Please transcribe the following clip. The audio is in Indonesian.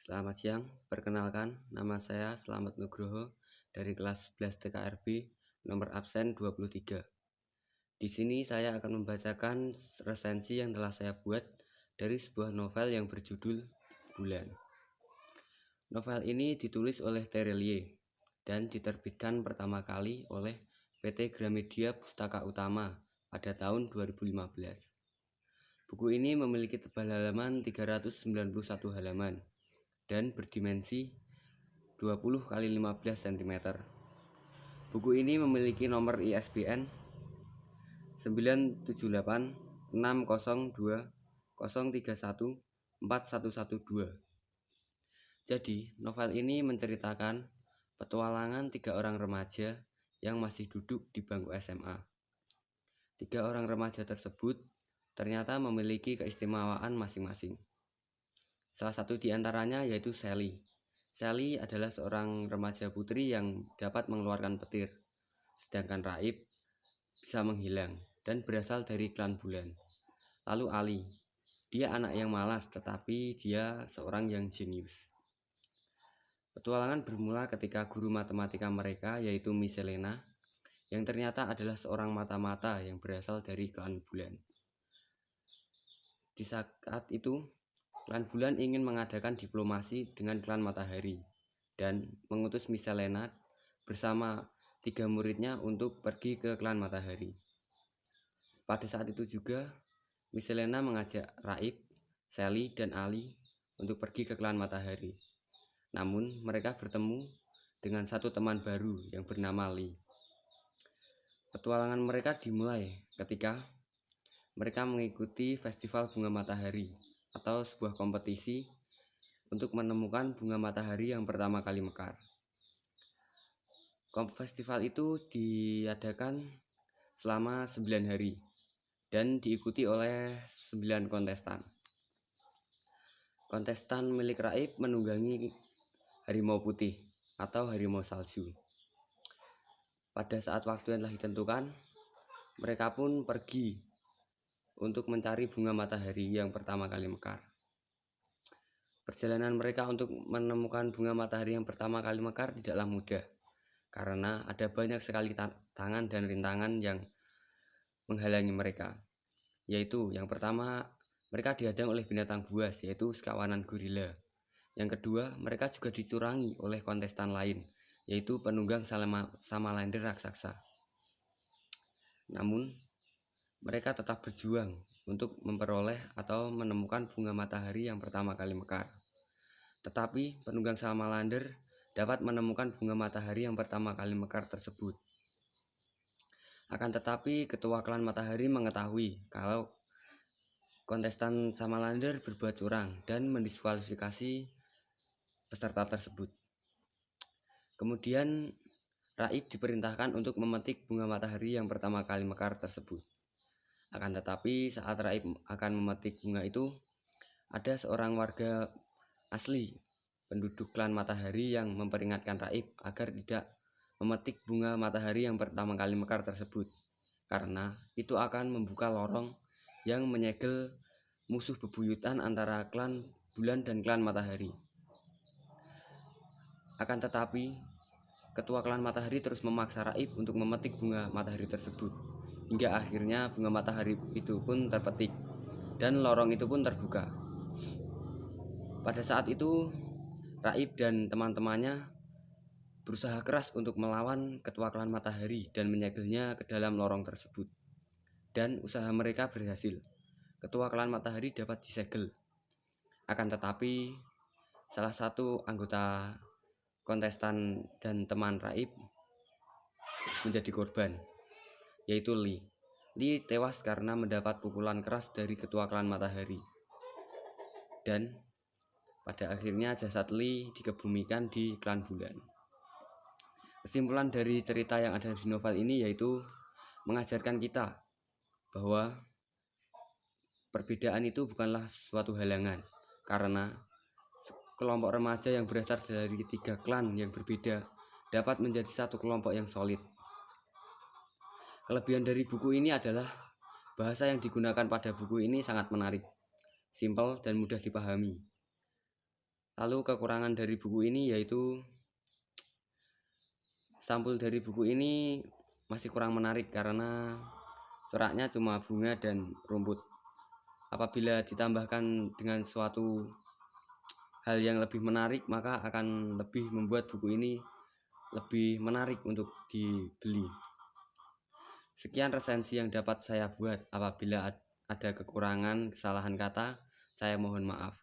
Selamat siang, perkenalkan nama saya Slamet Nugroho dari kelas 11 TKRB nomor absen 23. Di sini saya akan membacakan resensi yang telah saya buat dari sebuah novel yang berjudul Bulan. Novel ini ditulis oleh Terelie dan diterbitkan pertama kali oleh PT Gramedia Pustaka Utama pada tahun 2015. Buku ini memiliki tebal halaman 391 halaman dan berdimensi 20 x 15 cm. Buku ini memiliki nomor ISBN 9786020314112. Jadi, novel ini menceritakan petualangan 3 orang remaja yang masih duduk di bangku SMA. 3 orang remaja tersebut ternyata memiliki keistimewaan masing-masing. Salah satu di antaranya yaitu Sally. Sally adalah seorang remaja putri yang dapat mengeluarkan petir, sedangkan Raib bisa menghilang dan berasal dari klan Bulan. Lalu Ali, dia anak yang malas tetapi dia seorang yang jenius. Petualangan bermula ketika guru matematika mereka yaitu Miss Selena, yang ternyata adalah seorang mata-mata yang berasal dari klan Bulan. Di saat itu, klan Bulan ingin mengadakan diplomasi dengan klan Matahari dan mengutus Miss Selena bersama 3 muridnya untuk pergi ke klan Matahari. Pada saat itu juga, Miss Selena mengajak Raib, Sally, dan Ali untuk pergi ke klan Matahari. Namun, mereka bertemu dengan satu teman baru yang bernama Lee. Petualangan mereka dimulai ketika mereka mengikuti Festival Bunga Matahari atau sebuah kompetisi untuk menemukan bunga matahari yang pertama kali mekar. Festival itu diadakan selama 9 hari dan diikuti oleh 9 kontestan. Kontestan milik Raib menunggangi harimau putih atau harimau salju. Pada saat waktu yang telah ditentukan, mereka pun pergi untuk mencari bunga matahari yang pertama kali mekar. Perjalanan mereka untuk menemukan bunga matahari yang pertama kali mekar tidaklah mudah, karena ada banyak sekali tantangan dan rintangan yang menghalangi mereka. Yaitu yang pertama, mereka dihadang oleh binatang buas, yaitu sekawanan gorila. Yang kedua, mereka juga dicurangi oleh kontestan lain, yaitu penunggang salamander raksasa. Namun, mereka tetap berjuang untuk memperoleh atau menemukan bunga matahari yang pertama kali mekar. Tetapi penunggang salamander dapat menemukan bunga matahari yang pertama kali mekar tersebut. Akan tetapi ketua klan Matahari mengetahui kalau kontestan salamander berbuat curang dan mendiskualifikasi peserta tersebut. Kemudian Raib diperintahkan untuk memetik bunga matahari yang pertama kali mekar tersebut. Akan tetapi saat Raib akan memetik bunga itu, ada seorang warga asli penduduk klan Matahari yang memperingatkan Raib agar tidak memetik bunga matahari yang pertama kali mekar tersebut, karena itu akan membuka lorong yang menyegel musuh bebuyutan antara klan Bulan dan klan Matahari. Akan tetapi ketua klan Matahari terus memaksa Raib untuk memetik bunga matahari tersebut, hingga akhirnya bunga matahari itu pun terpetik dan lorong itu pun terbuka. Pada saat itu Raib dan teman-temannya berusaha keras untuk melawan ketua klan Matahari dan menyegelnya ke dalam lorong tersebut. Dan usaha mereka berhasil. Ketua klan Matahari dapat disegel. Akan tetapi salah satu anggota kontestan dan teman Raib menjadi korban, yaitu Lee. Lee tewas karena mendapat pukulan keras dari ketua klan Matahari. Dan pada akhirnya jasad Lee dikebumikan di klan Bulan. Kesimpulan dari cerita yang ada di novel ini yaitu mengajarkan kita bahwa perbedaan itu bukanlah suatu halangan, karena kelompok remaja yang berasal dari 3 klan yang berbeda dapat menjadi satu kelompok yang solid. Kelebihan dari buku ini adalah bahasa yang digunakan pada buku ini sangat menarik, simpel dan mudah dipahami. Lalu kekurangan dari buku ini yaitu sampul dari buku ini masih kurang menarik karena coraknya cuma bunga dan rumput. Apabila ditambahkan dengan suatu hal yang lebih menarik, maka akan lebih membuat buku ini lebih menarik untuk dibeli. Sekian resensi yang dapat saya buat. Apabila ada kekurangan, kesalahan kata, saya mohon maaf.